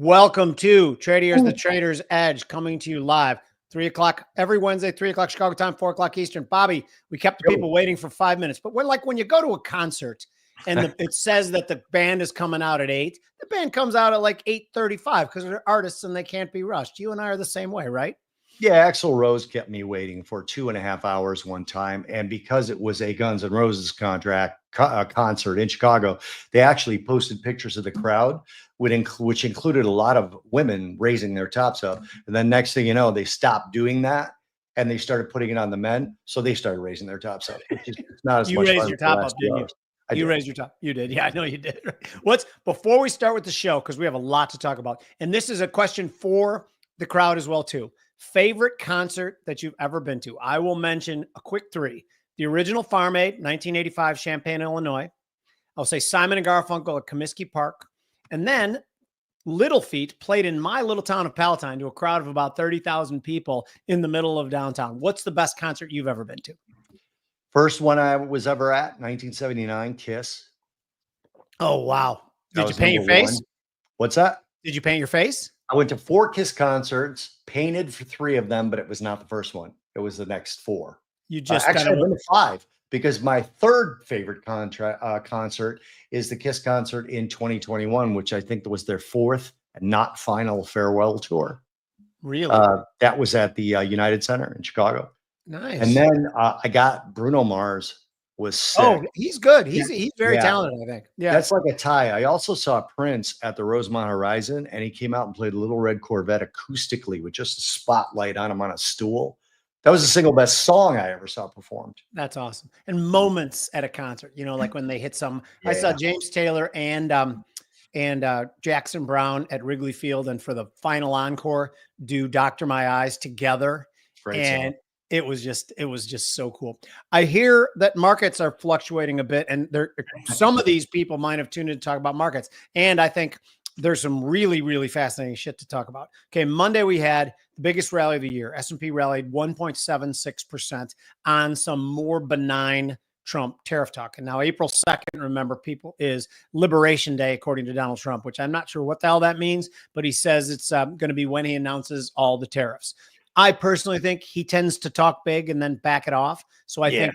Welcome to Tradiers, the Trader's Edge, coming to you live 3 o'clock every Wednesday, 3 o'clock Chicago time, 4 o'clock Eastern. Bobby, we kept the people waiting for 5 minutes, but we're like when you go to a concert and it says that the band is coming out at 8, the band comes out at like 8:35 because they're artists and they can't be rushed. You and I are the same way, right? Yeah, Axl Rose kept me waiting for 2.5 hours one time. And because it was a Guns N' Roses concert in Chicago, they actually posted pictures of the crowd, which included a lot of women raising their tops up. And then next thing you know, they stopped doing that and they started putting it on the men. So they started raising their tops up. It's not as You much raised fun your for the top last up, 2 didn't you? hours. I You did. raised your top. You did. Yeah, I know you did. Before we start with the show, because we have a lot to talk about, and this is a question for the crowd as well, too. Favorite concert that you've ever been to? I will mention a quick 3. The original Farm Aid, 1985, Champaign, Illinois. I'll say Simon and Garfunkel at Comiskey Park. And then Little Feat played in my little town of Palatine to a crowd of about 30,000 people in the middle of downtown. What's the best concert you've ever been to? First one I was ever at, 1979, Kiss. Oh, wow. That Did you was paint your number face? one. What's that? Did you paint your face? I went to 4 Kiss concerts, painted for 3 of them, but it was not the first one. It was the next 4. You just Actually, I've been to 5 because my third favorite concert is the Kiss concert in 2021, which I think was their 4th and not final farewell tour. Really? That was at the United Center in Chicago. Nice. And then I got Bruno Mars was sick. Oh, he's good. He's very talented, I think. Yeah. That's like a tie. I also saw Prince at the Rosemont Horizon, and he came out and played Little Red Corvette acoustically with just a spotlight on him on a stool. That was the single best song I ever saw performed. That's awesome. And moments at a concert, like when they hit some. I saw James Taylor and Jackson Brown at Wrigley Field, and for the final encore, do "Doctor My Eyes" together. Great song. It was just so cool. I hear that markets are fluctuating a bit, and some of these people might have tuned in to talk about markets. And I think there's some really, really fascinating shit to talk about. Okay, Monday we had the biggest rally of the year. S&P rallied 1.76% on some more benign Trump tariff talk. And now April 2nd, remember, people, is Liberation Day, according to Donald Trump, which I'm not sure what the hell that means, but he says it's going to be when he announces all the tariffs. I personally think he tends to talk big and then back it off. So I think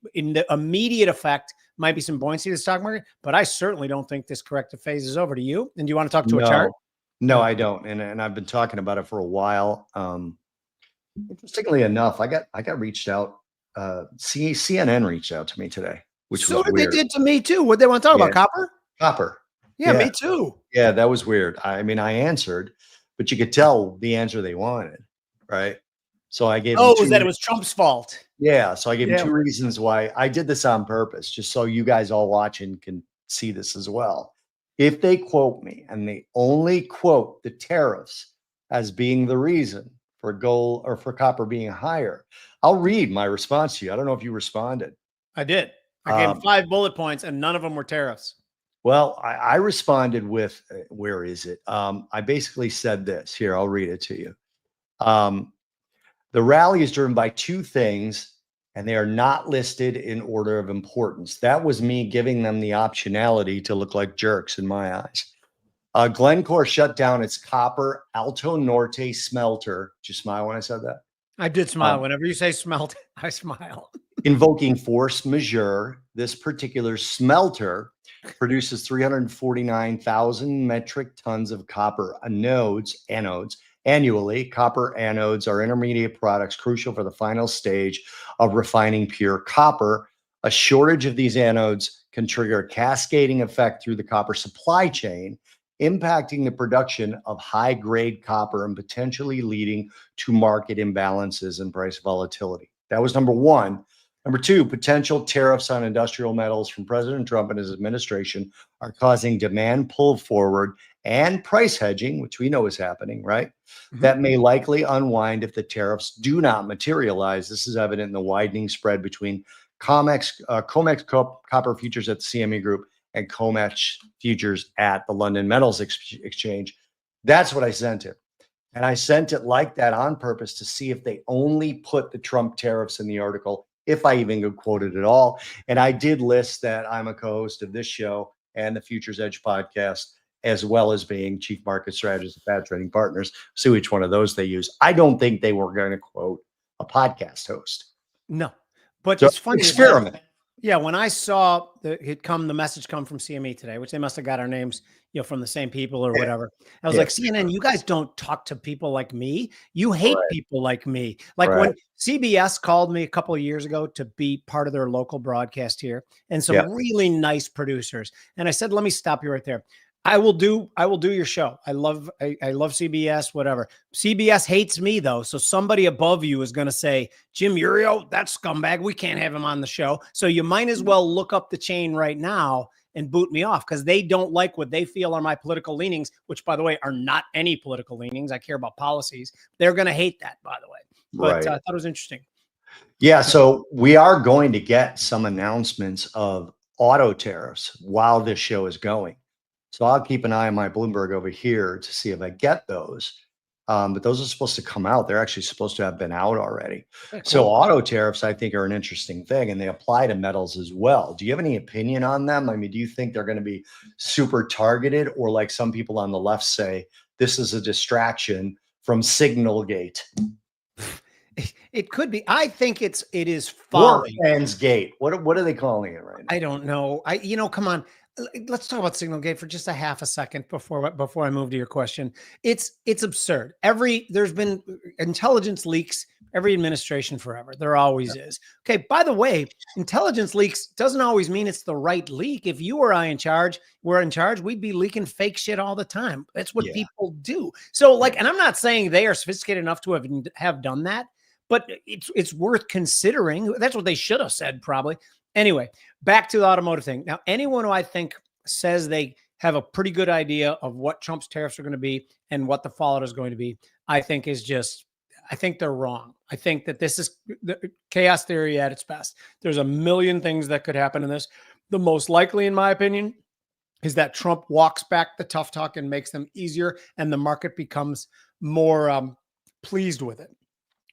in the immediate effect might be some buoyancy to the stock market, but I certainly don't think this corrective phase is over. To you? And do you want to talk to a chart? No, I don't. And I've been talking about it for a while. Interestingly enough, I got reached out. CNN reached out to me today, which was weird. They did to me too. What they want to talk about? Copper? Copper. Yeah, me too. Yeah, that was weird. I mean, I answered, but you could tell the answer they wanted. Right. So I gave was that it was Trump's fault? Yeah. So I gave him 2 reasons why I did this on purpose, just so you guys all watching can see this as well. If they quote me and they only quote the tariffs as being the reason for gold or for copper being higher, I'll read my response to you. I don't know if you responded. I did. I gave 5 bullet points and none of them were tariffs. Well, I responded with, where is it? I basically said this. Here, I'll read it to you. The rally is driven by 2 things, and they are not listed in order of importance. That was me giving them the optionality to look like jerks in my eyes. Glencore shut down its copper Alto Norte smelter. Did you smile when I said that? I did smile. Whenever you say smelt, I smile. Invoking force majeure, this particular smelter produces 349,000 metric tons of copper anodes annually. Copper anodes are intermediate products crucial for the final stage of refining pure copper. A shortage of these anodes can trigger a cascading effect through the copper supply chain, impacting the production of high-grade copper and potentially leading to market imbalances and price volatility. That was number 1. Number 2, potential tariffs on industrial metals from President Trump and his administration are causing demand pull forward and price hedging, which we know is happening, right? Mm-hmm. That may likely unwind if the tariffs do not materialize. This is evident in the widening spread between COMEX copper futures at the CME Group and COMEX futures at the London Metals Exchange. That's what I sent him. And I sent it like that on purpose to see if they only put the Trump tariffs in the article, if I even could quote it at all. And I did list that I'm a co-host of this show and the Futures Edge podcast. as well as being chief market strategist at Bad Trading Partners. See which one of those they use. I don't think they were going to quote a podcast host. No, but So it's funny. experiment. Yeah, when I saw the message come from CME today, which they must have got our names, from the same people or whatever. I was like, CNN, you guys don't talk to people like me. You hate people like me. Like when CBS called me a couple of years ago to be part of their local broadcast here, and some really nice producers. And I said, let me stop you right there. I will do your show. I love CBS, whatever. CBS hates me though. So somebody above you is going to say, Jim Iuorio, that scumbag, we can't have him on the show. So you might as well look up the chain right now and boot me off, because they don't like what they feel are my political leanings, which by the way, are not any political leanings. I care about policies. They're going to hate that, by the way. But I thought it was interesting. Yeah. So we are going to get some announcements of auto tariffs while this show is going. So I'll keep an eye on my Bloomberg over here to see if I get those. But those are supposed to come out. They're actually supposed to have been out already. Cool. So auto tariffs, I think, are an interesting thing, and they apply to metals as well. Do you have any opinion on them? I mean, do you think they're going to be super targeted, or like some people on the left say, this is a distraction from Signalgate? It could be. I think it is folly. Warfans Gate. What are they calling it right now? I don't know. Come on. Let's talk about Signalgate for just a half a second before I move to your question. It's absurd. There's been intelligence leaks every administration forever. There always is. Okay. By the way, intelligence leaks doesn't always mean it's the right leak. If you or I were in charge, we'd be leaking fake shit all the time. That's what people do. So and I'm not saying they are sophisticated enough to have done that, but it's worth considering. That's what they should have said, probably. Anyway, back to the automotive thing. Now, anyone who I think says they have a pretty good idea of what Trump's tariffs are going to be and what the fallout is going to be, I think they're wrong. I think that this is the chaos theory at its best. There's a million things that could happen in this. The most likely, in my opinion, is that Trump walks back the tough talk and makes them easier, and the market becomes more pleased with it,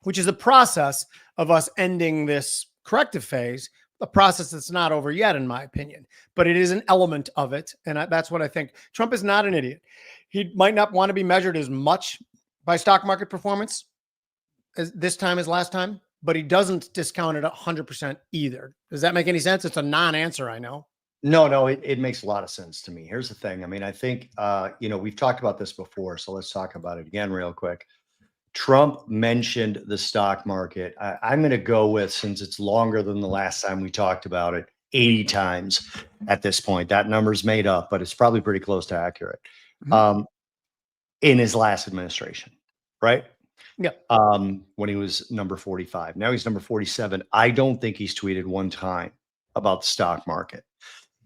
which is a process of us ending this corrective phase. A process that's not over yet, in my opinion, but it is an element of it. And that's what I think. Trump is not an idiot. He might not want to be measured as much by stock market performance as this time as last time, but he doesn't discount it 100% either. Does that make any sense? It's a non-answer, I know. No, it makes a lot of sense to me. Here's the thing. I mean, I think, we've talked about this before, so let's talk about it again real quick. Trump mentioned the stock market. I'm going to go with, since it's longer than the last time we talked about it, 80 times at this point. That number's made up, but it's probably pretty close to accurate. In his last administration, right? Yeah. When he was number 45. Now he's number 47. I don't think he's tweeted one time about the stock market.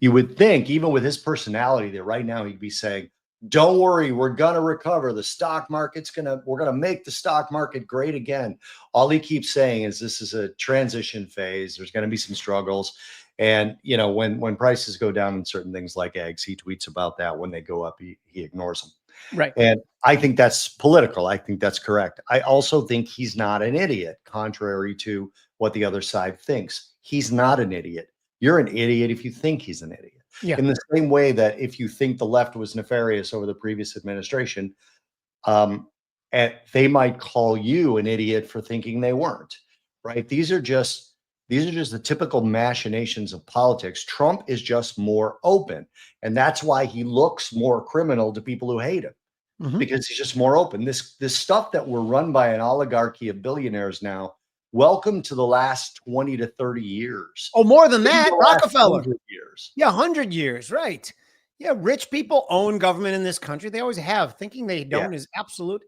You would think, even with his personality, that right now he'd be saying, don't worry, we're going to recover. The stock market's we're going to make the stock market great again. All he keeps saying is this is a transition phase. There's going to be some struggles. And, when prices go down in certain things like eggs, he tweets about that. When they go up, he ignores them. Right. And I think that's political. I think that's correct. I also think he's not an idiot, contrary to what the other side thinks. He's not an idiot. You're an idiot if you think he's an idiot. Yeah. In the same way that if you think the left was nefarious over the previous administration, and they might call you an idiot for thinking they weren't, right? These are just the typical machinations of politics. Trump is just more open, and that's why he looks more criminal to people who hate him, because he's just more open. This stuff that we're run by an oligarchy of billionaires now. Welcome to the last 20 to 30 years. Oh, more than that, Rockefeller. 100 years. Yeah, 100 years, right. Yeah, rich people own government in this country. They always have. Thinking they don't is absolute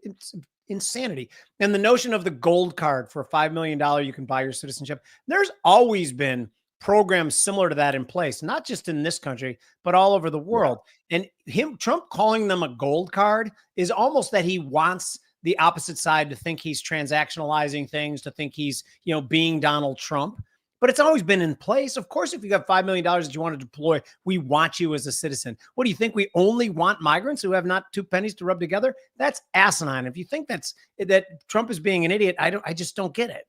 insanity. And the notion of the gold card for $5 million, you can buy your citizenship. There's always been programs similar to that in place, not just in this country, but all over the world. Yeah. And Trump calling them a gold card is almost that he wants the opposite side to think he's transactionalizing things, to think he's, being Donald Trump. But it's always been in place. Of course, if you got $5 million that you want to deploy, we want you as a citizen. What do you think? We only want migrants who have not two pennies to rub together? That's asinine. If you think that Trump is being an idiot, I just don't get it.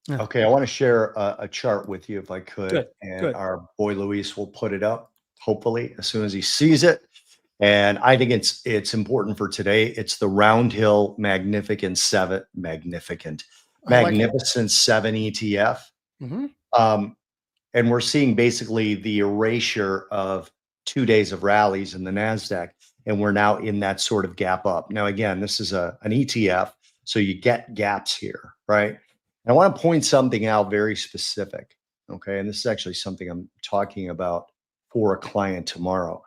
Okay, I want to share a chart with you if I could. Good. Our boy Luis will put it up, hopefully, as soon as he sees it. And I think it's important for today. It's the Round Hill Magnificent 7 Magnificent Magnificent 7 ETF. Mm-hmm. And we're seeing basically the erasure of 2 days of rallies in the NASDAQ. And we're now in that sort of gap up. Now, again, this is an ETF, so you get gaps here, right? And I want to point something out very specific, okay? And this is actually something I'm talking about for a client tomorrow.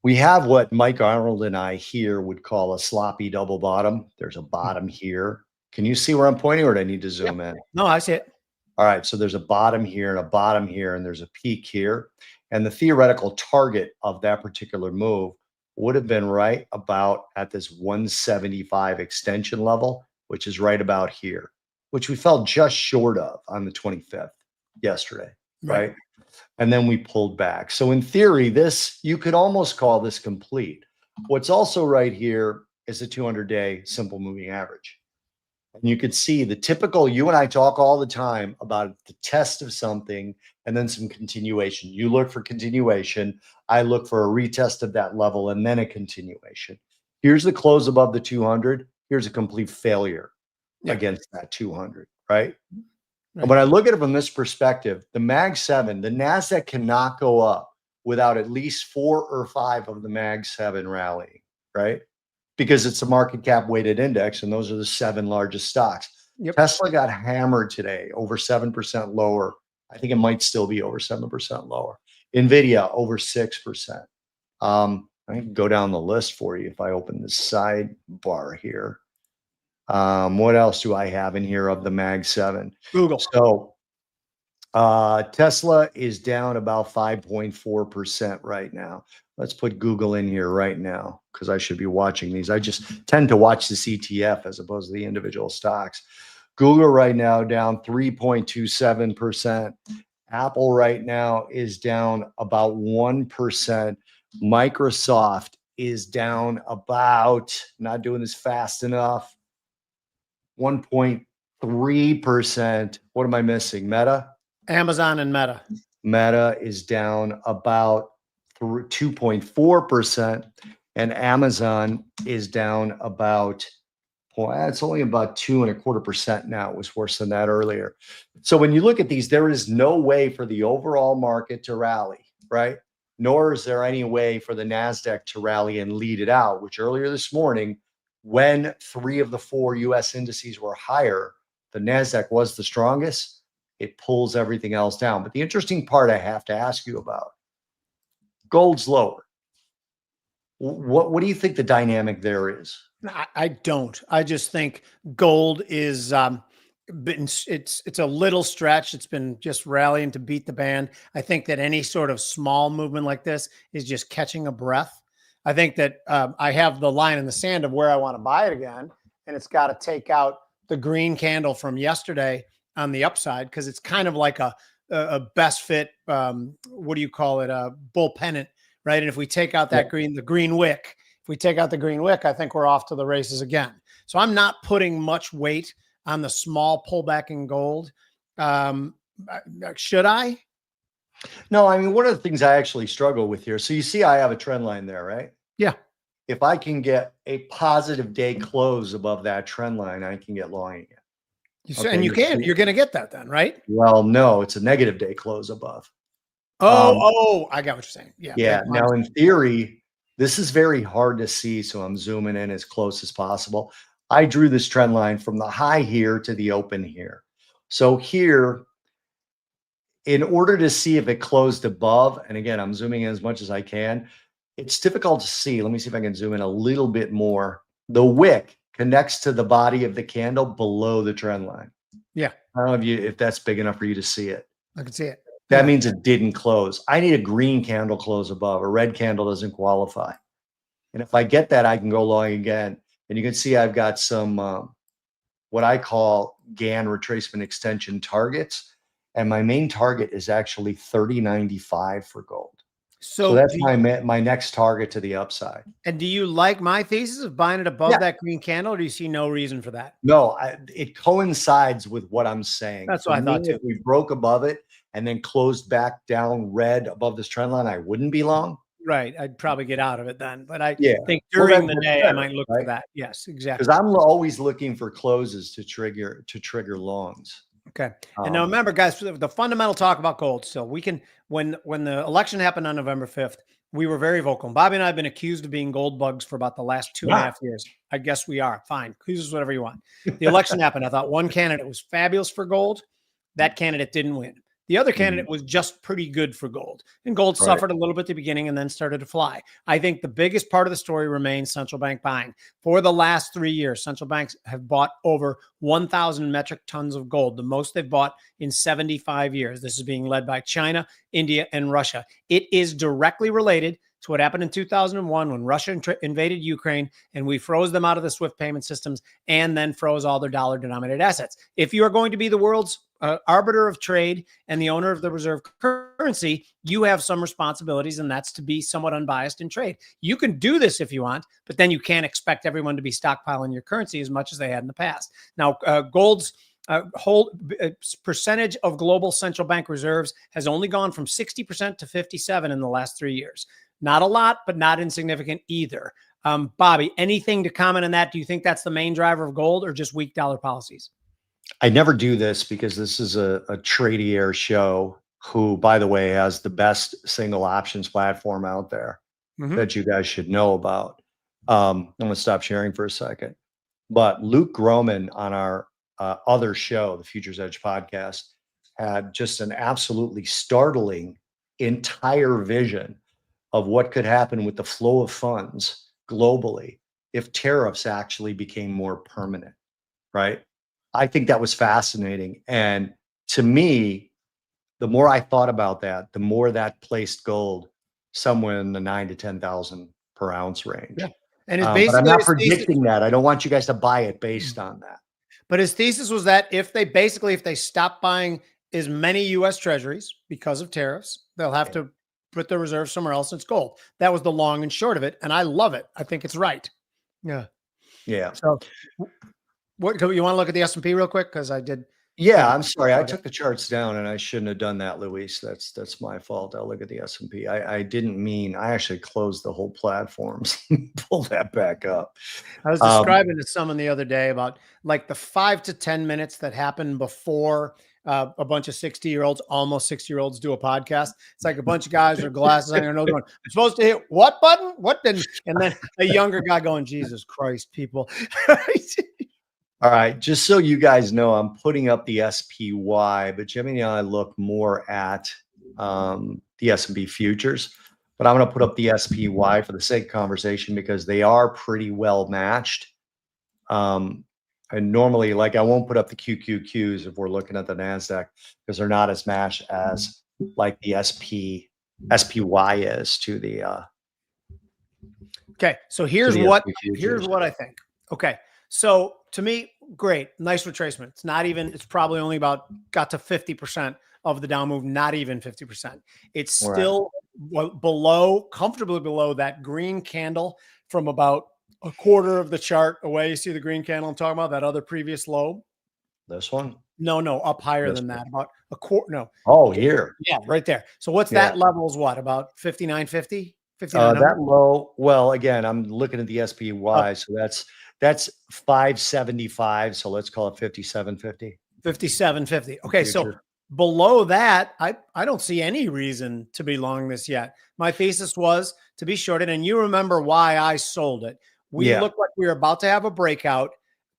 We have what Mike Arnold and I here would call a sloppy double bottom. There's a bottom here. Can you see where I'm pointing, or do I need to zoom in? No, I see it. All right, so there's a bottom here and a bottom here, and there's a peak here. And the theoretical target of that particular move would have been right about at this 175 extension level, which is right about here, which we fell just short of on the 25th yesterday, right? And then we pulled back. So in theory, you could almost call this complete. What's also right here is a 200-day simple moving average. And you could see the typical, you and I talk all the time about the test of something and then some continuation. You look for continuation. I look for a retest of that level and then a continuation. Here's the close above the 200. Here's a complete failure against that 200, right? And when I look at it from this perspective, the Mag 7, the NASDAQ cannot go up without at least 4 or 5 of the Mag 7 rallying, right? Because it's a market cap weighted index, and those are the 7 largest stocks. Tesla got hammered today, over 7% lower. I think it might still be over 7% lower. NVIDIA, over 6%. I can go down the list for you if I open the sidebar here. What else do I have in here of the Mag 7? Google. So Tesla is down about 5.4% right now. Let's put Google in here right now because I should be watching these. I just tend to watch the ETF as opposed to the individual stocks. Google right now down 3.27%. Apple right now is down about 1%. Microsoft is down about, not doing this fast enough, 1.3%. What am I missing? Meta? Amazon and Meta. Meta is down about 2.4%, and Amazon is down about, well, it's only about 2.25% now. It was worse than that earlier. So when you look at these, there is no way for the overall market to rally, right? Nor is there any way for the NASDAQ to rally and lead it out, which earlier this morning, when 3 of the 4 US indices were higher, the NASDAQ was the strongest. It pulls everything else down. But the interesting part I have to ask you about, gold's lower. What do you think the dynamic there is? I don't. I just think gold is it's a little stretch. It's been just rallying to beat the band. I think that any sort of small movement like this is just catching a breath. I think that I have the line in the sand of where I want to buy it again, and it's got to take out the green candle from yesterday on the upside because it's kind of like a best fit. What do you call it? A bull pennant, right? And if we take out that the green wick, if we take out the green wick, I think we're off to the races again. So I'm not putting much weight on the small pullback in gold. Should I? No, I mean, one of the things I actually struggle with here. So you see, I have a trend line there, right? Yeah. If I can get a positive day close above that trend line, I can get long again. And you're going to get that then, right? Well, no, it's a negative day close above. I got what you're saying. Yeah. Yeah. Now, in theory, this is very hard to see. So I'm zooming in as close as possible. I drew this trend line from the high here to the open here. So here, in order to see if it closed above, and again, I'm zooming in as much as I can, it's difficult to see. Let me see if I can zoom in a little bit more. The wick connects to the body of the candle below the trend line. Yeah. I don't know if that's big enough for you to see it. I can see it. That means it didn't close. I need a green candle close above. A red candle doesn't qualify. And if I get that, I can go long again. And you can see I've got some what I call GAN retracement extension targets. And my main target is actually 30.95 for gold. So that's my next target to the upside. And do you like my thesis of buying it above that green candle, or do you see no reason for that? No, it coincides with what I'm saying. That's what I thought too. If we broke above it and then closed back down red above this trend line, I wouldn't be long. Right. I'd probably get out of it then. But I Yeah. think Well, during the that's day, I fair, might look for right? that. Yes, Because exactly. I'm always looking for closes to trigger longs. Okay. And now remember, guys, the fundamental talk about gold still. We can when the election happened on November 5th, we were very vocal. And Bobby and I have been accused of being gold bugs for about the last two and a Yeah. half years. I guess we are. Fine. Accuse us whatever you want. The election happened. I thought one candidate was fabulous for gold. That candidate didn't win. The other candidate was just pretty good for gold. And gold Right. suffered a little bit at the beginning and then started to fly. I think the biggest part of the story remains central bank buying. For the last 3 years, central banks have bought over 1,000 metric tons of gold, the most they've bought in 75 years. This is being led by China, India, and Russia. It is directly related to what happened in 2001 when Russia invaded Ukraine and we froze them out of the SWIFT payment systems and then froze all their dollar denominated assets. If you are going to be the world's arbiter of trade and the owner of the reserve currency, you have some responsibilities, and that's to be somewhat unbiased in trade. You can do this if you want, but then you can't expect everyone to be stockpiling your currency as much as they had in the past. Now, gold's whole percentage of global central bank reserves has only gone from 60% to 57% in the last 3 years. Not a lot, but not insignificant either. Bobby, anything to comment on that? Do you think that's the main driver of gold or just weak dollar policies? I never do this because this is a Tradier show who, by the way, has the best single options platform out there that you guys should know about. I'm going to stop sharing for a second. But Luke Groman on our other show, the Futures Edge podcast, had just an absolutely startling entire vision of what could happen with the flow of funds globally if tariffs actually became more permanent, right? I think that was fascinating. And to me, the more I thought about that, the more that placed gold somewhere in the 9 to 10,000 per ounce range. Yeah. And But I'm not predicting that. I don't want you guys to buy it based on that. But his thesis was that if they stop buying as many U.S. Treasuries because of tariffs, they'll have to put their reserves somewhere else. It's gold. That was the long and short of it, and I love it. I think it's right. Yeah. Yeah. So, what you want to look at the S&P real quick because I did. Yeah, I'm sorry. I took the charts down and I shouldn't have done that, Luis. That's my fault. I'll look at the S&P. I didn't mean, I actually closed the whole platform. Pull that back up. I was describing to someone the other day about like the 5 to 10 minutes that happen before a bunch of 60-year-olds, almost 60-year-olds do a podcast. It's like a bunch of guys with glasses on their nose going, I'm supposed to hit what button? What then? And then a younger guy going, Jesus Christ, people. All right, just so you guys know, I'm putting up the SPY, but Jimmy and I look more at the S&P futures. But I'm going to put up the SPY for the sake of conversation because they are pretty well matched. And normally, like I won't put up the QQQs if we're looking at the NASDAQ because they're not as matched as like the SPY is to the. Okay, so here's what I think. Okay, so to me, great, nice retracement. It's not even. It's probably only got to 50% of the down move. Not even 50%. It's still comfortably below that green candle from about a quarter of the chart away. You see the green candle I'm talking about? That other previous low. This one? No, up higher than that. About a quarter. No. Oh, here. Yeah, right there. So what's that level? Is what about 59.50? That low. Well, again, I'm looking at the SPY, so that's 575. So let's call it 57.50. 57.50. Okay, so below that, I don't see any reason to be long this yet. My thesis was to be shorted, and you remember why I sold it. We looked like we were about to have a breakout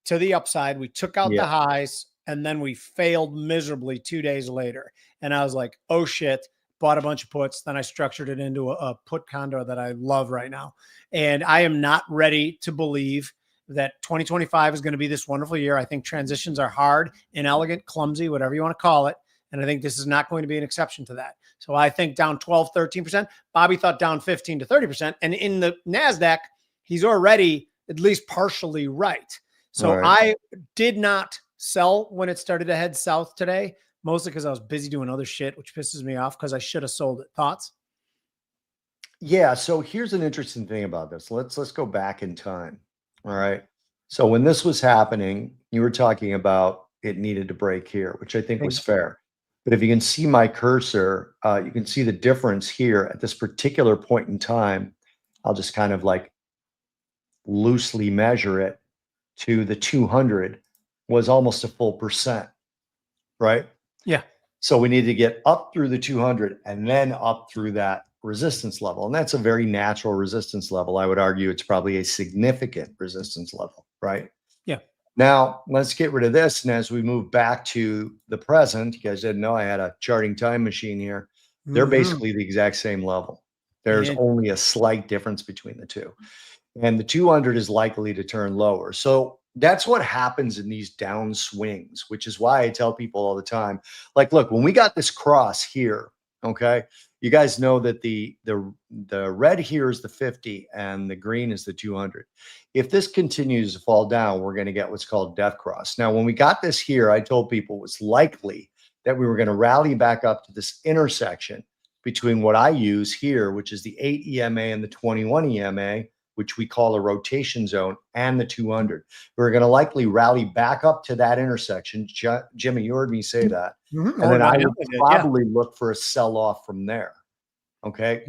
to the upside. We took out the highs, and then we failed miserably 2 days later. And I was like, oh shit. Bought a bunch of puts. Then I structured it into a put condo that I love right now. And I am not ready to believe that 2025 is going to be this wonderful year. I think transitions are hard, inelegant, clumsy, whatever you want to call it. And I think this is not going to be an exception to that. So I think down 12, 13%. Bobby thought down 15 to 30%. And in the NASDAQ, he's already at least partially right. So I did not sell when it started to head south today. Mostly because I was busy doing other shit, which pisses me off because I should have sold it. Thoughts? Yeah. So here's an interesting thing about this. Let's go back in time. All right. So when this was happening, you were talking about it needed to break here, which I think was fair. But if you can see my cursor, you can see the difference here at this particular point in time. I'll just kind of like loosely measure it to the 200 was almost a full percent, right? Yeah. So we need to get up through the 200 and then up through that resistance level. And that's a very natural resistance level. I would argue it's probably a significant resistance level, right? Yeah. Now let's get rid of this. And as we move back to the present, you guys didn't know I had a charting time machine here. They're basically the exact same level. There's only a slight difference between the two. And the 200 is likely to turn lower. So that's what happens in these down swings, which is why I tell people all the time, like, look, when we got this cross here, okay, you guys know that the red here is the 50 and the green is the 200. If this continues to fall down, we're going to get what's called death cross. Now, when we got this here, I told people it was likely that we were going to rally back up to this intersection between what I use here, which is the 8 EMA and the 21 EMA, which we call a rotation zone, and the 200. We're going to likely rally back up to that intersection. Jimmy, you heard me say that. And then I would probably look for a sell-off from there. Okay.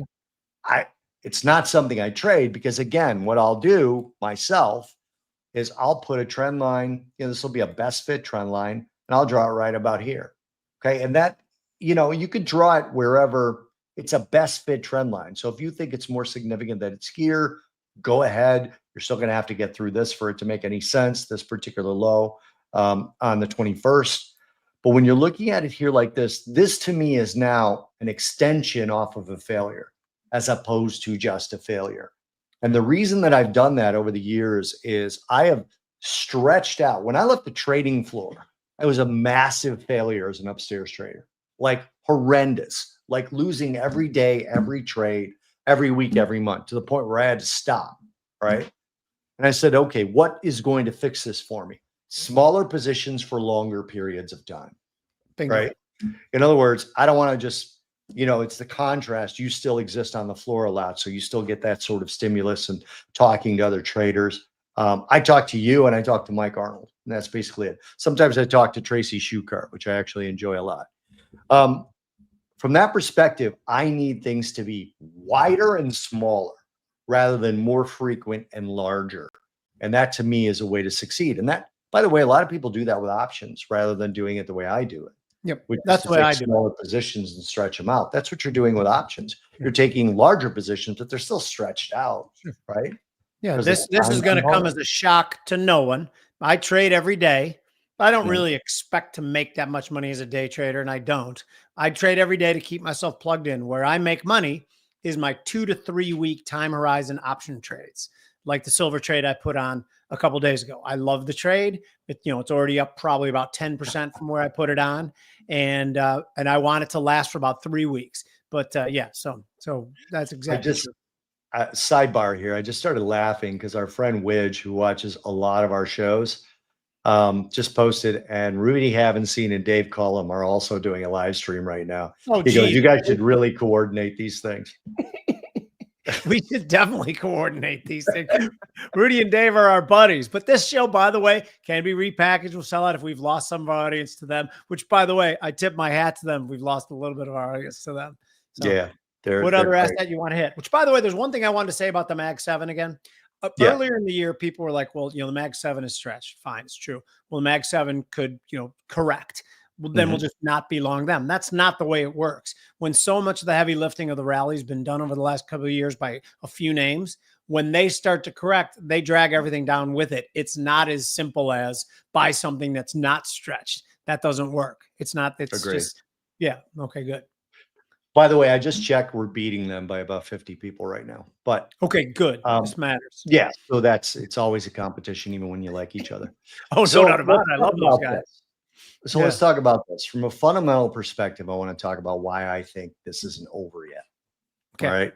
It's not something I trade because, again, what I'll do myself is I'll put a trend line. This will be a best fit trend line, and I'll draw it right about here. Okay. And that, you could draw it wherever it's a best fit trend line. So if you think it's more significant that it's here, go ahead. You're still going to have to get through this for it to make any sense, this particular low on the 21st. But when you're looking at it here like this to me is now an extension off of a failure as opposed to just a failure. And the reason that I've done that over the years is I have stretched out. When I left the trading floor, I was a massive failure as an upstairs trader, like horrendous, like losing every day, every trade, every week, every month, to the point where I had to stop, right? And I said, okay, what is going to fix this for me? Smaller positions for longer periods of time, right? In other words, I don't want to just, it's the contrast. You still exist on the floor a lot, so you still get that sort of stimulus and talking to other traders. I talk to you and I talk to Mike Arnold, and that's basically it. Sometimes I talk to Tracy Shukart, which I actually enjoy a lot. From that perspective, I need things to be wider and smaller rather than more frequent and larger. And that to me is a way to succeed. And that, by the way, a lot of people do that with options rather than doing it the way I do it. Yep. Which that's the way I do smaller positions and stretch them out. That's what you're doing with options. You're taking larger positions, but they're still stretched out, right? Yeah. This is going to come as a shock to no one. I trade every day. I don't really expect to make that much money as a day trader, and I don't. I trade every day to keep myself plugged in. Where I make money is my 2 to 3 week time horizon option trades, like the silver trade I put on a couple of days ago. I love the trade. It's already up probably about 10% from where I put it on, and I want it to last for about 3 weeks. But so that's exactly true. Sidebar here. I just started laughing because our friend Widge, who watches a lot of our shows, just posted, and Rudy Havenstein and Dave Cullum are also doing a live stream right now. He goes, you guys should really coordinate these things. We should definitely coordinate these things. Rudy and Dave are our buddies, but this show, by the way, can be repackaged. We'll sell out if we've lost some of our audience to them, which, by the way, I tip my hat to them. We've lost a little bit of our audience to them. So, yeah. What other asset you want to hit? Which, by the way, there's one thing I wanted to say about the Mag 7 again. Earlier in the year, people were like, well, the Mag 7 is stretched. Fine, it's true. Well, the Mag 7 could, correct. Well, then we'll just not be long them. That's not the way it works. When so much of the heavy lifting of the rally has been done over the last couple of years by a few names, when they start to correct, they drag everything down with it. It's not as simple as buy something that's not stretched. That doesn't work. It's not. It's just, okay, good. By the way, I just checked. We're beating them by about 50 people right now. But okay, good. This matters. Yeah. So it's always a competition, even when you like each other. No doubt about it. I love those guys. So let's talk about this. From a fundamental perspective, I want to talk about why I think this isn't over yet. Okay. All right.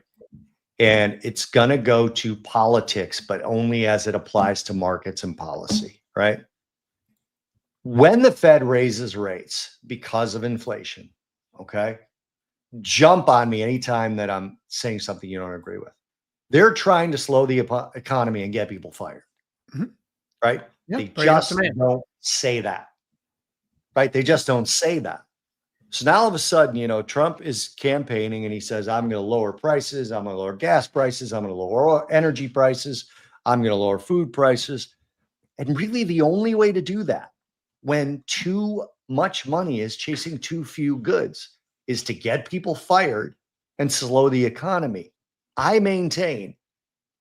And it's going to go to politics, but only as it applies to markets and policy, right? When the Fed raises rates because of inflation, okay, jump on me anytime that I'm saying something you don't agree with. They're trying to slow the economy and get people fired, right? Yep, they just don't say that, right? They just don't say that. So now all of a sudden, Trump is campaigning and he says, I'm going to lower prices. I'm going to lower gas prices. I'm going to lower energy prices. I'm going to lower food prices. And really, the only way to do that when too much money is chasing too few goods is to get people fired and slow the economy. I maintain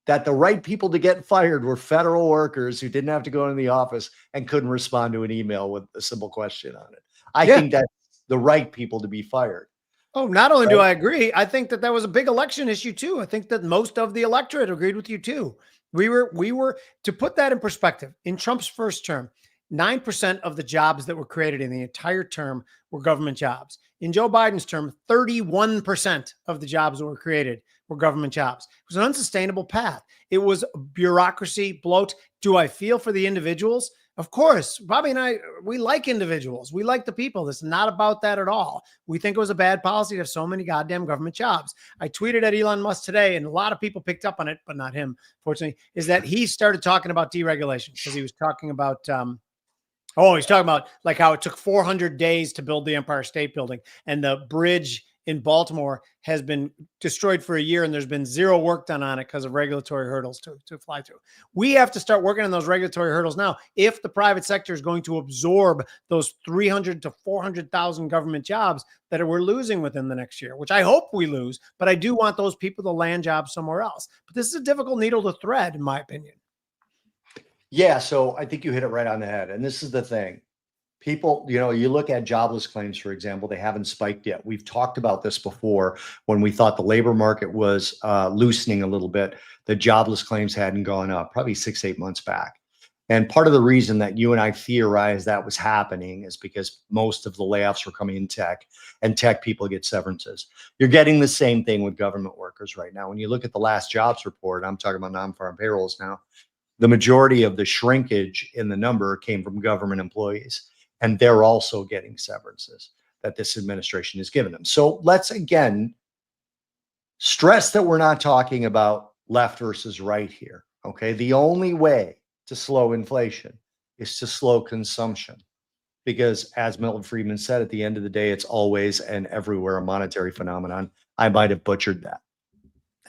that the right people to get fired were federal workers who didn't have to go into the office and couldn't respond to an email with a simple question on it. I Yeah. think that's the right people to be fired. Oh, not only do Right? I agree, I think that was a big election issue too. I think that most of the electorate agreed with you too. We were to put that in perspective. In Trump's first term, 9% of the jobs that were created in the entire term were government jobs. In Joe Biden's term, 31% of the jobs that were created were government jobs. It was an unsustainable path. It was bureaucracy, bloat. Do I feel for the individuals? Of course. Bobby and I, we like individuals. We like the people. This is not about that at all. We think it was a bad policy to have so many goddamn government jobs. I tweeted at Elon Musk today, and a lot of people picked up on it, but not him, fortunately, is that he started talking about deregulation because he was talking about he's talking about like how it took 400 days to build the Empire State Building, and the bridge in Baltimore has been destroyed for a year, and there's been zero work done on it because of regulatory hurdles to fly through. We have to start working on those regulatory hurdles now if the private sector is going to absorb those 300 to 400,000 government jobs that we're losing within the next year, which I hope we lose, but I do want those people to land jobs somewhere else. But this is a difficult needle to thread, in my opinion. Yeah, so I think you hit it right on the head. And this is the thing. People, you look at jobless claims, for example, they haven't spiked yet. We've talked about this before when we thought the labor market was loosening a little bit. The jobless claims hadn't gone up, probably 6-8 months back. And part of the reason that you and I theorized that was happening is because most of the layoffs were coming in tech, and tech people get severances. You're getting the same thing with government workers right now. When you look at the last jobs report, I'm talking about non-farm payrolls now, the majority of the shrinkage in the number came from government employees, and they're also getting severances that this administration has given them. So let's again stress that we're not talking about left versus right here. Okay. The only way to slow inflation is to slow consumption, because as Milton Friedman said, at the end of the day, it's always and everywhere a monetary phenomenon. I might have butchered that.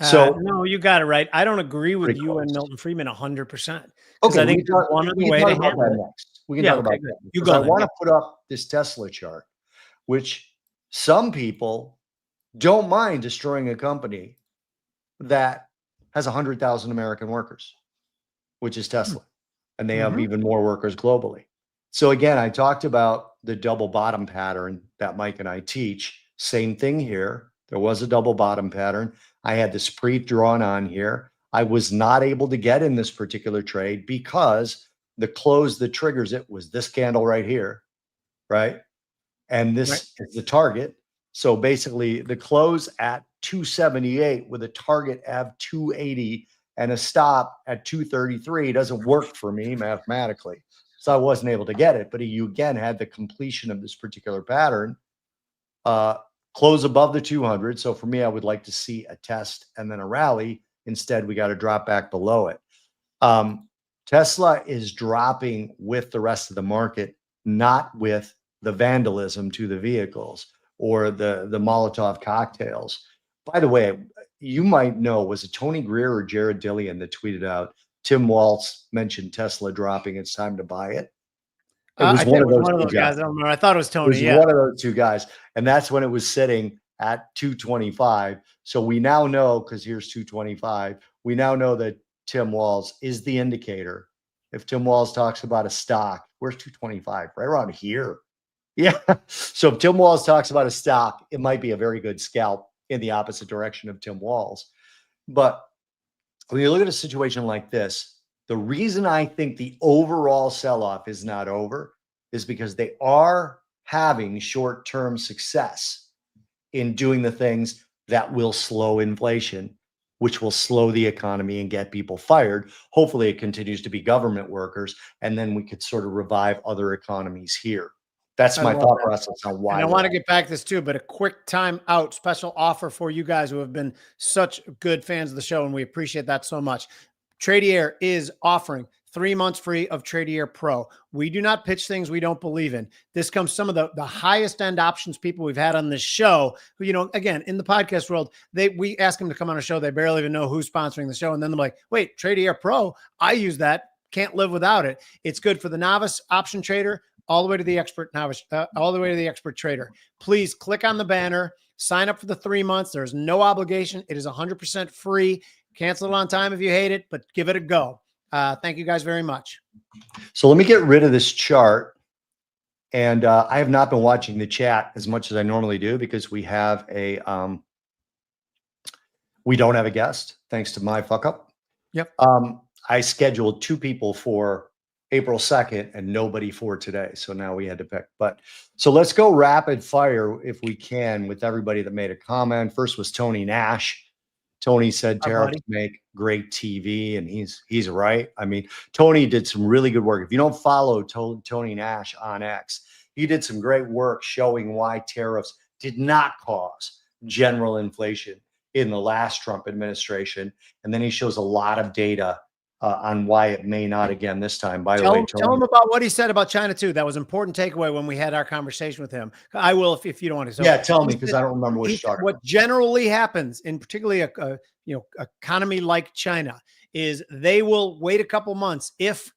So no, you got it right. I don't agree with you and close. Milton Friedman 100%. Okay, I think one of the way to handle it. next. We can Yeah, talk okay, about good. that You because go I then. want Yeah. to put up this Tesla chart, which some people don't mind destroying a company that has 100,000 American workers, which is Tesla, and they have Mhm. even more workers globally. So again, I talked about the double bottom pattern that Mike and I teach. Same thing here. There was a double bottom pattern. I had this pre-drawn on here. I was not able to get in this particular trade because the close that triggers it was this candle right here, right? And Right. this is the target. So basically the close at 278 with a target of 280 and a stop at 233 doesn't work for me mathematically. So I wasn't able to get it, but you again had the completion of this particular pattern, close above the 200. So for me, I would like to see a test and then a rally. Instead, we got to drop back below it. Tesla is dropping with the rest of the market, not with the vandalism to the vehicles or the Molotov cocktails. By the way, you might know, was it Tony Greer or Jared Dillian that tweeted out, Tim Waltz mentioned Tesla dropping, it's time to buy it? It was I think one it of was those one of two those guys. guys. I don't remember. I thought it was It Tony. was Yeah. one of those two guys. And that's when it was sitting at 225. So we now know, because here's 225, we now know that Tim Walz is the indicator. If Tim Walz talks about a stock, where's 225? Right around here. Yeah. So if Tim Walz talks about a stock, it might be a very good scalp in the opposite direction of Tim Walz. But when you look at a situation like this, the reason I think the overall sell-off is not over is because they are having short-term success in doing the things that will slow inflation, which will slow the economy and get people fired. Hopefully it continues to be government workers, and then we could sort of revive other economies here. That's I my love thought that. process on why. And I want to get back to this too, but a quick time out special offer for you guys who have been such good fans of the show, and we appreciate that so much. Tradier is offering 3 months free of Tradier Pro. We do not pitch things we don't believe in. This comes some of the highest end options people we've had on this show, who, you know, again, in the podcast world, we ask them to come on a show. They barely even know who's sponsoring the show. And then they're like, wait, Tradier Pro, I use that. Can't live without it. It's good for the novice option trader all the way to the expert novice, all the way to the expert trader. Please click on the banner, sign up for the 3 months. There's no obligation. It is 100% free. Cancel it on time if you hate it, but give it a go. Thank you guys very much. So let me get rid of this chart. And I have not been watching the chat as much as I normally do because we have a, we don't have a guest thanks to my fuck up. Yep. I scheduled 2 people for April 2nd and nobody for today. So now we had to pick, but so let's go rapid fire if we can with everybody that made a comment. First was Tony Nash. Tony said tariffs make great TV, and he's right. I mean, Tony did some really good work. If you don't follow Tony Nash on X, he did some great work showing why tariffs did not cause general inflation in the last Trump administration. And then he shows a lot of data on why it may not again this time. By the way, tell him about what he said about China too. That was an important takeaway when we had our conversation with him. I will if you don't want to. So yeah, tell me because I don't remember what he started. What generally happens in particularly a economy like China is they will wait a couple months. If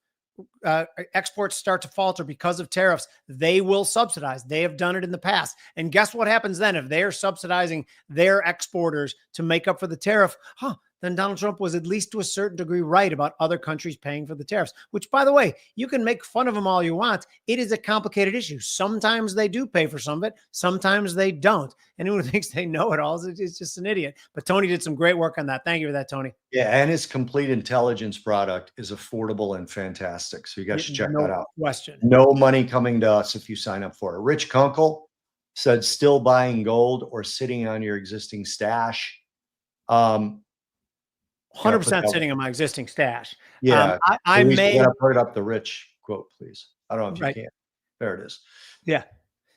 exports start to falter because of tariffs, they will subsidize. They have done it in the past. And guess what happens then? If they are subsidizing their exporters to make up for the tariff, then Donald Trump was at least to a certain degree right about other countries paying for the tariffs, which, by the way, you can make fun of them all you want. It is a complicated issue. Sometimes they do pay for some of it. Sometimes they don't. Anyone who thinks they know it all is just an idiot. But Tony did some great work on that. Thank you for that, Tony. Yeah, and his complete intelligence product is affordable and fantastic. So you guys should check that out. Question. No money coming to us if you sign up for it. Rich Kunkel said still buying gold or sitting on your existing stash. 100% sitting on my existing stash. Yeah, I may put up the Rich quote, please. I don't know if you can. There it is. Yeah.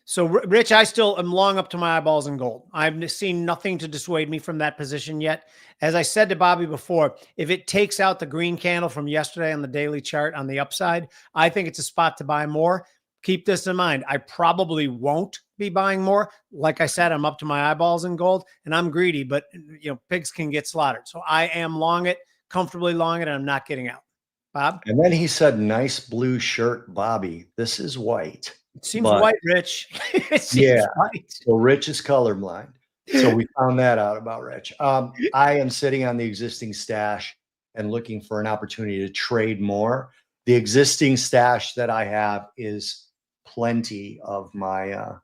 So, Rich, I still am long up to my eyeballs in gold. I've seen nothing to dissuade me from that position yet. As I said to Bobby before, if it takes out the green candle from yesterday on the daily chart on the upside, I think it's a spot to buy more. Keep this in mind. I probably won't be buying more. Like I said, I'm up to my eyeballs in gold and I'm greedy, but pigs can get slaughtered. So I am long it, comfortably long it, and I'm not getting out. Bob? And then he said, nice blue shirt, Bobby. This is white. It seems white, Rich. It seems white. So Rich is colorblind. So we found that out about Rich. I am sitting on the existing stash and looking for an opportunity to trade more. The existing stash that I have is plenty of my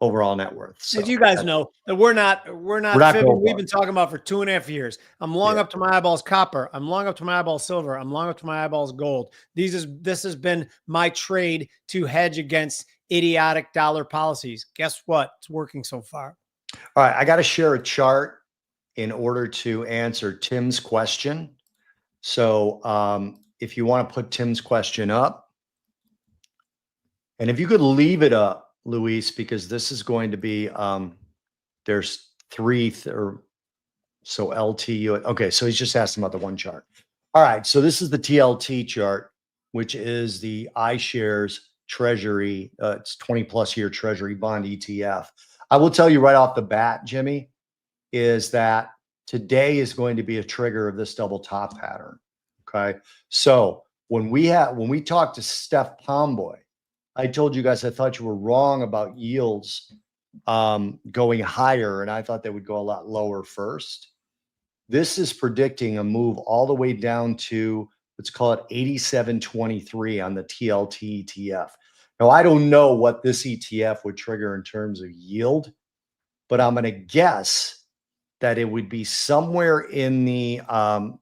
overall net worth. So as you guys know, that we're not fibbing. We've been talking about for 2.5 years. I'm long up to my eyeballs copper. I'm long up to my eyeballs silver. I'm long up to my eyeballs gold. This has been my trade to hedge against idiotic dollar policies. Guess what? It's working so far. All right, I got to share a chart in order to answer Tim's question. So if you want to put Tim's question up, and if you could leave it up, Luis, because this is going to be, there's three, so LTU. Okay, so he's just asking about the one chart. All right, so this is the TLT chart, which is the iShares Treasury, it's 20+ year Treasury bond ETF. I will tell you right off the bat, Jimmy, is that today is going to be a trigger of this double top pattern. Okay, so when we talked to Steph Pomboy, I told you guys I thought you were wrong about yields going higher, and I thought they would go a lot lower first. This is predicting a move all the way down to, let's call it 87.23 on the TLT ETF. Now, I don't know what this ETF would trigger in terms of yield, but I'm going to guess that it would be somewhere in the,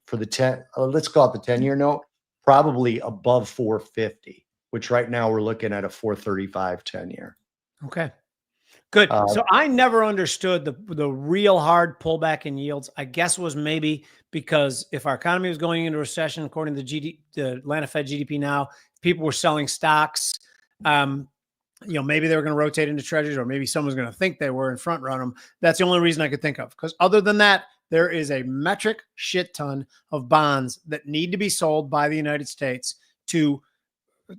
for the 10, let's call it the 10-year note, probably above 450. Which right now we're looking at a 435 10-year. Okay, good. So I never understood the real hard pullback in yields. I guess was maybe because if our economy was going into recession, according to the Atlanta Fed GDP now, people were selling stocks. Maybe they were going to rotate into treasuries, or maybe someone's going to think they were and front run them. That's the only reason I could think of. Because other than that, there is a metric shit ton of bonds that need to be sold by the United States to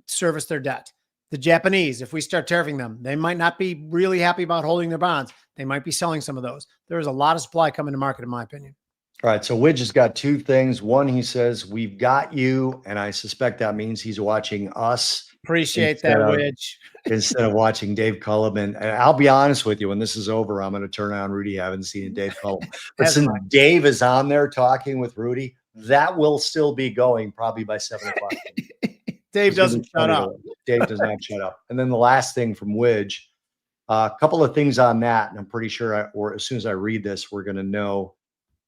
service their debt. The Japanese, if we start tariffing them, they might not be really happy about holding their bonds. They might be selling some of those. There's a lot of supply coming to market, in my opinion. All right. So Widge has got two things. One, he says, we've got you. And I suspect that means he's watching us. Appreciate that, Widge. Instead of watching Dave Cullivan. And I'll be honest with you, when this is over, I'm going to turn on Rudy. I haven't seen Dave Cullivan. But since Dave is on there talking with Rudy, that will still be going probably by 7 o'clock. Dave doesn't shut up. Dave does not shut up. And then the last thing from Widge, a couple of things on that. And I'm pretty sure, or as soon as I read this, we're going to know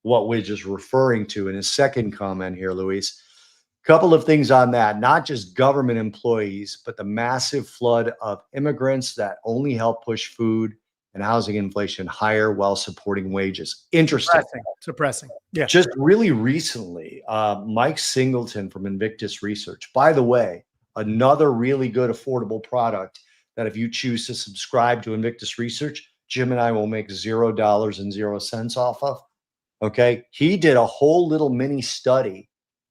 what Widge is referring to in his second comment here, Luis. Couple of things on that, not just government employees, but the massive flood of immigrants that only help push food and housing inflation higher while supporting wages. Interesting. Suppressing. Yeah. Just really recently, Mike Singleton from Invictus Research, by the way, another really good affordable product that if you choose to subscribe to Invictus Research, Jim and I will make $0.00 off of. Okay. He did a whole little mini study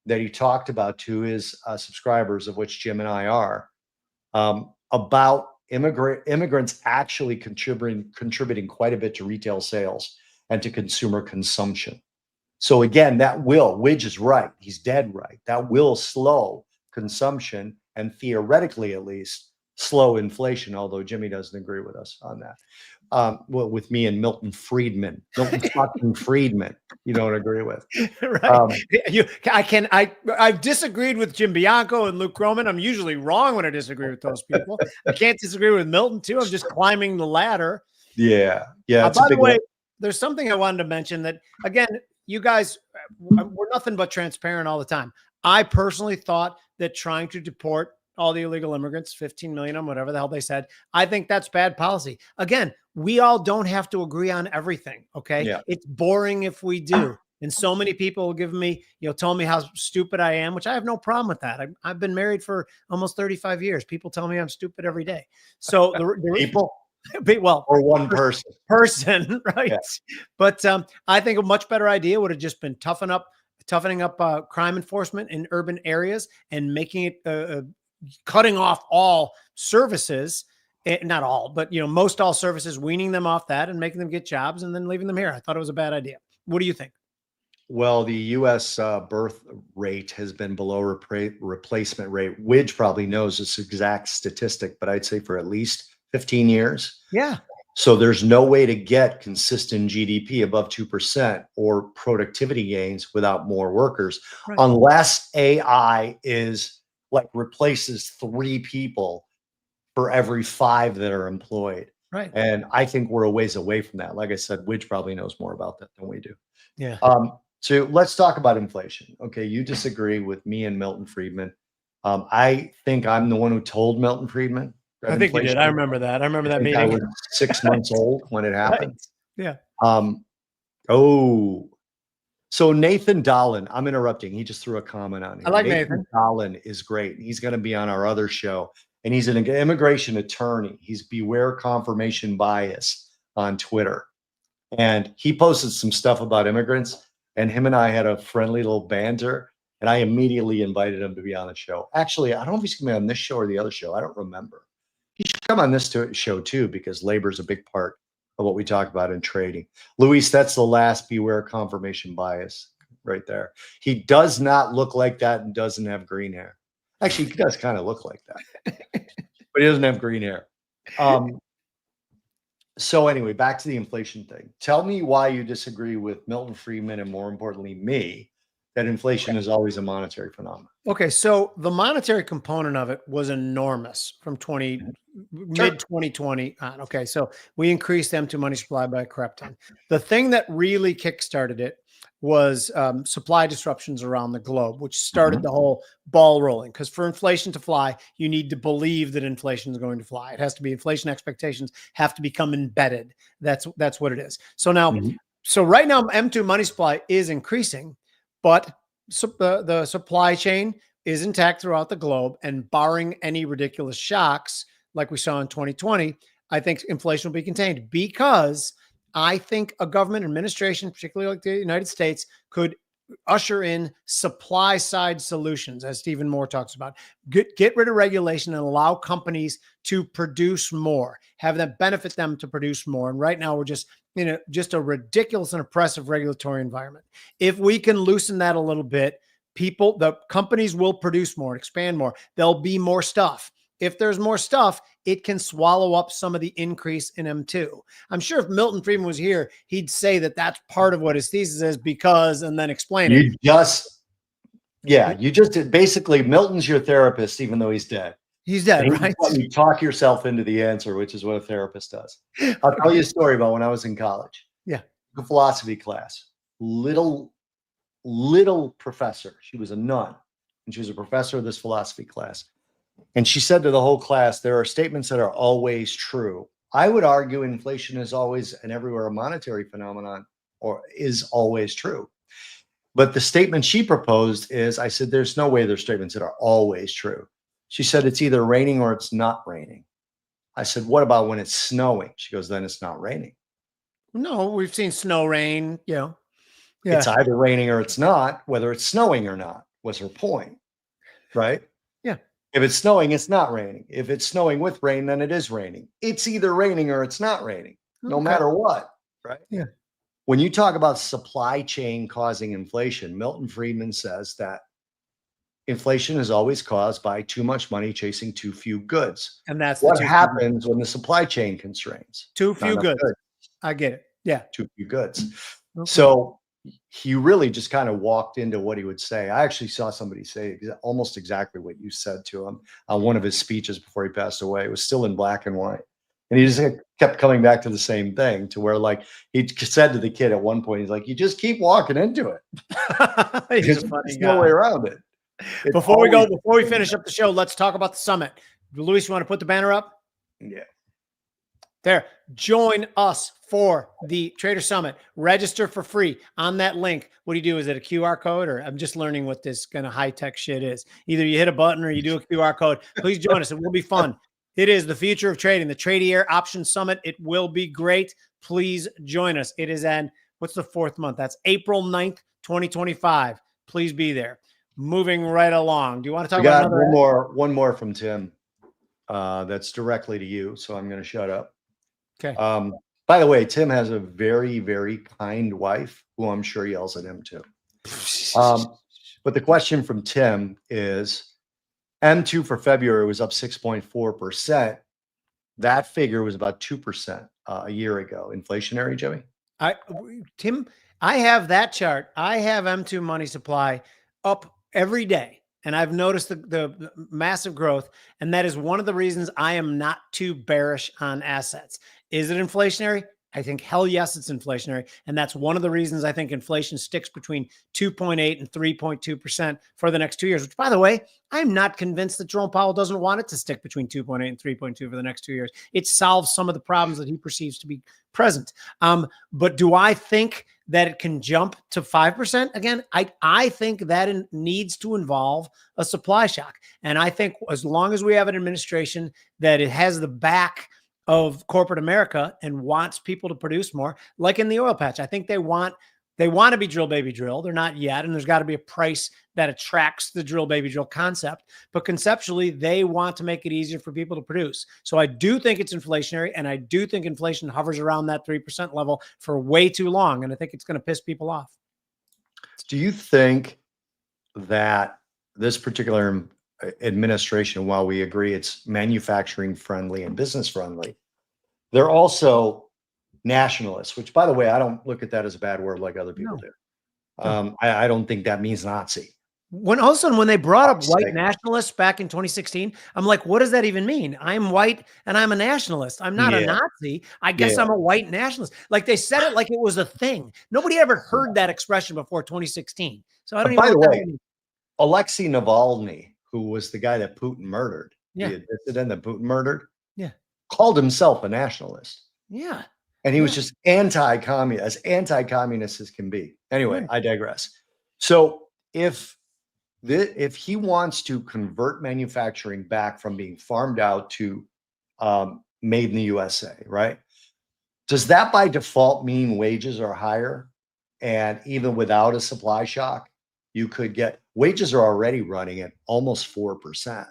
that he talked about to his subscribers, of which Jim and I are, about immigrants actually contributing quite a bit to retail sales and to consumer consumption. So again, that will, Widge is right. He's dead right. That will slow consumption and theoretically, at least, slow inflation, although Jimmy doesn't agree with us on that. Well, with me and Milton Friedman, fucking Friedman, you don't agree with. Right. I've disagreed with Jim Bianco and Luke Groman. I'm usually wrong when I disagree with those people. I can't disagree with Milton too. I'm just climbing the ladder. Yeah. Yeah. By the way, there's something I wanted to mention that, again, you guys, we're nothing but transparent all the time. I personally thought that trying to deport all the illegal immigrants, 15 million, whatever the hell they said, I think that's bad policy. Again, we all don't have to agree on everything. Okay. Yeah. It's boring if we do. And so many people give me, telling me how stupid I am, which I have no problem with that. I've been married for almost 35 years. People tell me I'm stupid every day. So the people, well, or one person, right? Yeah. But I think a much better idea would have just been toughening up crime enforcement in urban areas and making it cutting off all services, not all, but most all services, weaning them off that and making them get jobs and then leaving them here. I thought it was a bad idea. What do you think? Well, the U.S. Birth rate has been below replacement rate. Widge probably knows this exact statistic, but I'd say for at least 15 years. Yeah. So there's no way to get consistent GDP above 2% or productivity gains without more workers, right, unless AI replaces 3 people for every 5 that are employed. Right. And I think we're a ways away from that. Like I said, Widge probably knows more about that than we do. Yeah. So let's talk about inflation. Okay. You disagree with me and Milton Friedman. I think I'm the one who told Milton Friedman. I think you did. I remember that. I remember that meeting. I was 6 months old when it happened. Right. Yeah. So Nathan Dolan, I'm interrupting. He just threw a comment on here. I like Nathan. Dolan is great. He's going to be on our other show, and he's an immigration attorney. He's Beware Confirmation Bias on Twitter. And he posted some stuff about immigrants, and him and I had a friendly little banter, and I immediately invited him to be on the show. Actually, I don't know if he's going to be on this show or the other show. I don't remember. He should come on this show too, because labor is a big part of what we talk about in trading. Luis, that's the last Beware Confirmation Bias right there. He does not look like that and doesn't have green hair. Actually, he does kind of look like that, but he doesn't have green hair. So anyway, back to the inflation thing. Tell me why you disagree with Milton Friedman and, more importantly, me, that inflation is always a monetary phenomenon. Okay, so the monetary component of it was enormous from mid 2020 on. Okay, so we increased them to money supply by a crap ton. The thing that really kickstarted it was supply disruptions around the globe, which started the whole ball rolling. Because for inflation to fly, you need to believe that inflation is going to fly. It has to be, inflation expectations have to become embedded. That's what it is. So now, so right now, M2 money supply is increasing, but the supply chain is intact throughout the globe, and barring any ridiculous shocks like we saw in 2020, I think inflation will be contained, because I think a government administration, particularly like the United States, could usher in supply side solutions, as Stephen Moore talks about. Get rid of regulation and allow companies to produce more, have them benefit them to produce more. And right now we're just in just a ridiculous and oppressive regulatory environment. If we can loosen that a little bit, the companies will produce more, expand more. There'll be more stuff. If there's more stuff, it can swallow up some of the increase in M2. I'm sure if Milton Friedman was here, he'd say that that's part of what his thesis is because, and then explain it. You just did. Basically, Milton's your therapist, even though he's dead. He's dead, right? You talk yourself into the answer, which is what a therapist does. I'll tell you a story about when I was in college. Yeah. A philosophy class. Little professor. She was a nun, and she was a professor of this philosophy class. And she said to the whole class, there are statements that are always true. I would argue inflation is always and everywhere a monetary phenomenon or is always true. But the statement she proposed is, I said, there's no way there's statements that are always true. She said, it's either raining or it's not raining. I said, what about when it's snowing? She goes, then it's not raining. No, we've seen snow, rain, Yeah. It's either raining or it's not, whether it's snowing or not, was her point, right? Yeah. If it's snowing, it's not raining. If it's snowing with rain, then it is raining. It's either raining or it's not raining, no matter what, right? Yeah. When you talk about supply chain causing inflation, Milton Friedman says that inflation is always caused by too much money chasing too few goods. And that's what happens when the supply chain constrains. Too few goods. I get it. Yeah. Too few goods. Okay. So he really just kind of walked into what he would say. I actually saw somebody say almost exactly what you said to him on one of his speeches before he passed away. It was still in black and white. And he just kept coming back to the same thing, to where, like, he said to the kid at one point, he's like, you just keep walking into it. He's a funny There's guy. no way around it. Before we finish up the show, let's talk about the summit. Luis, you want to put the banner up? Yeah. There. Join us for the Trader Summit. Register for free on that link. What do you do? Is it a QR code, or I'm just learning what this kind of high-tech shit is. Either you hit a button or you do a QR code. Please join us. It will be fun. It is the future of trading, the Tradier Option Summit. It will be great. Please join us. It is what's the 4th month? That's April 9th, 2025. Please be there. Moving right along. Do you want to talk about one more from Tim? That's directly to you, so I'm going to shut up. Okay. By the way, Tim has a very, very kind wife who I'm sure yells at him too. But the question from Tim is, M2 for February was up 6.4%. That figure was about 2% a year ago. Inflationary, Jimmy? Tim, I have that chart. I have M2 money supply up every day. And I've noticed the massive growth. And that is one of the reasons I am not too bearish on assets. Is it inflationary? I think, hell yes, it's inflationary. And that's one of the reasons I think inflation sticks between 2.8 and 3.2% for the next 2 years, which, by the way, I'm not convinced that Jerome Powell doesn't want it to stick between 2.8 and 3.2 for the next 2 years. It solves some of the problems that he perceives to be present. But do I think that it can jump to 5% again? I think that it needs to involve a supply shock. And I think as long as we have an administration that it has the back of corporate America and wants people to produce more, like in the oil patch, I think they want to be drill, baby, drill. They're not yet. And there's got to be a price that attracts the drill, baby, drill concept. But conceptually, they want to make it easier for people to produce. So I do think it's inflationary. And I do think inflation hovers around that 3% level for way too long. And I think it's going to piss people off. Do you think that this particular administration, while we agree it's manufacturing friendly and business friendly, they're also nationalists, which, by the way, I don't look at that as a bad word like other people do. I don't think that means Nazi. When all of a sudden, when they brought up white nationalists back in 2016, I'm like, what does that even mean? I'm white and I'm a nationalist. I'm not a Nazi. I guess I'm a white nationalist. Like, they said it like it was a thing. Nobody ever heard that expression before 2016. So I don't even know. By the way, Alexei Navalny, who was the guy that Putin murdered, the dissident that Putin murdered, called himself a nationalist. Yeah. And he was just anti-communist, as anti-communist as can be. Anyway, I digress. So if he wants to convert manufacturing back from being farmed out to made in the USA, right? Does that by default mean wages are higher? And even without a supply shock, you could get wages are already running at almost 4%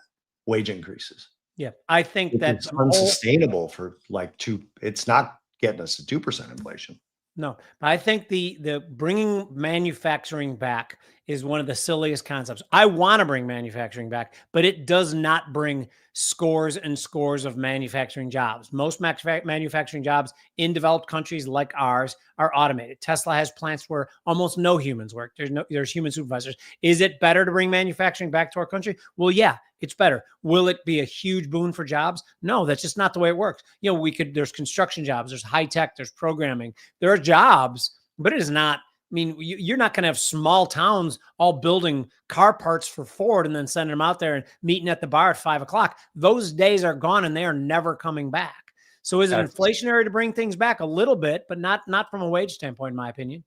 wage increases. Yeah, I think Which that is the whole unsustainable for like it's not getting us to 2% inflation. No, but I think the bringing manufacturing back is one of the silliest concepts. I want to bring manufacturing back, but it does not bring scores and scores of manufacturing jobs. Most manufacturing jobs in developed countries like ours are automated. Tesla has plants where almost no humans work. There's human supervisors. Is it better to bring manufacturing back to our country? Well, yeah, it's better. Will it be a huge boon for jobs? No, that's just not the way it works. There's construction jobs, there's high tech, there's programming, there are jobs, but it is not. I mean, you're not going to have small towns all building car parts for Ford and then sending them out there and meeting at the bar at 5 o'clock. Those days are gone and they are never coming back. So is it inflationary to bring things back a little bit, but not from a wage standpoint, in my opinion?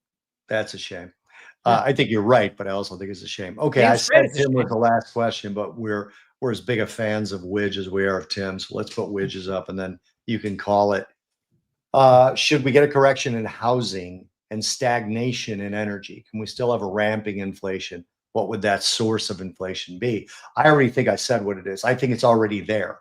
That's a shame. I think you're right, but I also think it's a shame. Okay, Damn I straight said it's a Tim was shame. the last question, but we're as big a fans of Widge as we are of Tim. So let's put Widges up and then you can call it. Should we get a correction in housing and stagnation in energy? Can we still have a ramping inflation? What would that source of inflation be? I already think I said what it is. I think it's already there.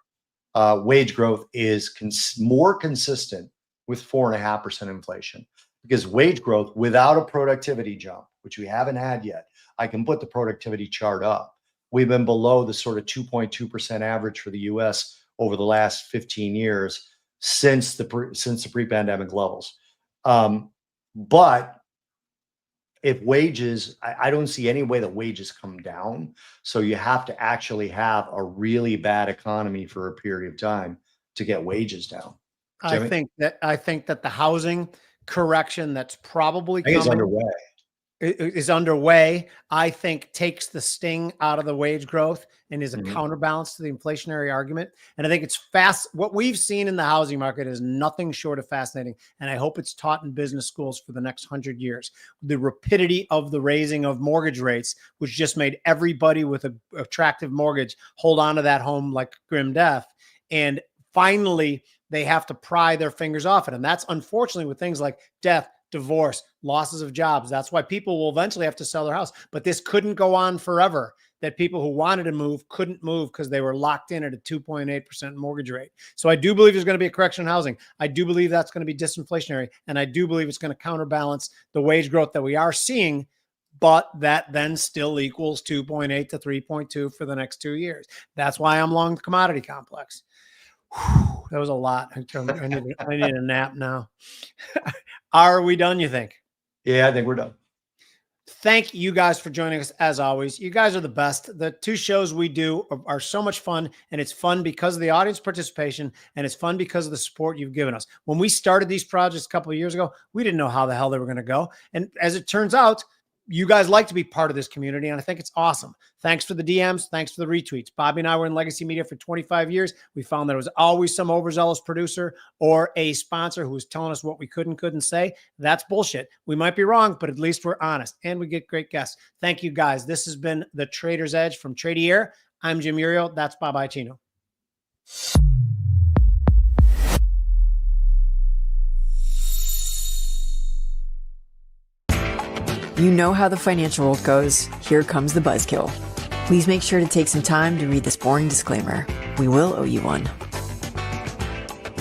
Wage growth is more consistent with 4.5% inflation, because wage growth without a productivity jump, which we haven't had yet, I can put the productivity chart up. We've been below the sort of 2.2% average for the US over the last 15 years since the pre-pandemic levels. But if wages, I don't see any way that wages come down. So you have to actually have a really bad economy for a period of time to get wages down. I Jimmy? think that the housing correction that's probably I think it's coming underway. is underway, I think takes the sting out of the wage growth and is a Mhm. counterbalance to the inflationary argument. And I think it's fast. What we've seen in the housing market is nothing short of fascinating. And I hope it's taught in business schools for the next 100 years. The rapidity of the raising of mortgage rates, which just made everybody with an attractive mortgage hold on to that home like grim death. And finally, they have to pry their fingers off it. And that's unfortunately with things like death, divorce, losses of jobs. That's why people will eventually have to sell their house. But this couldn't go on forever, that people who wanted to move couldn't move because they were locked in at a 2.8% mortgage rate. So I do believe there's going to be a correction in housing. I do believe that's going to be disinflationary. And I do believe it's going to counterbalance the wage growth that we are seeing, but that then still equals 2.8 to 3.2 for the next 2 years. That's why I'm long the commodity complex. Whew, that was a lot. I need a nap now. Are we done, you think? Yeah, I think we're done. Thank you guys for joining us as always. You guys are the best. The two shows we do are so much fun, and it's fun because of the audience participation, and it's fun because of the support you've given us. When we started these projects a couple of years ago, we didn't know how the hell they were going to go. And as it turns out, you guys like to be part of this community, and I think it's awesome. Thanks for the DMs. Thanks for the retweets. Bobby and I were in legacy media for 25 years. We found that it was always some overzealous producer or a sponsor who was telling us what we could and couldn't say. That's bullshit. We might be wrong, but at least we're honest, and we get great guests. Thank you, guys. This has been The Trader's Edge from Tradier. I'm Jim Iuorio. That's Bob Iaccino. You know how the financial world goes. Here comes the buzzkill. Please make sure to take some time to read this boring disclaimer. We will owe you one.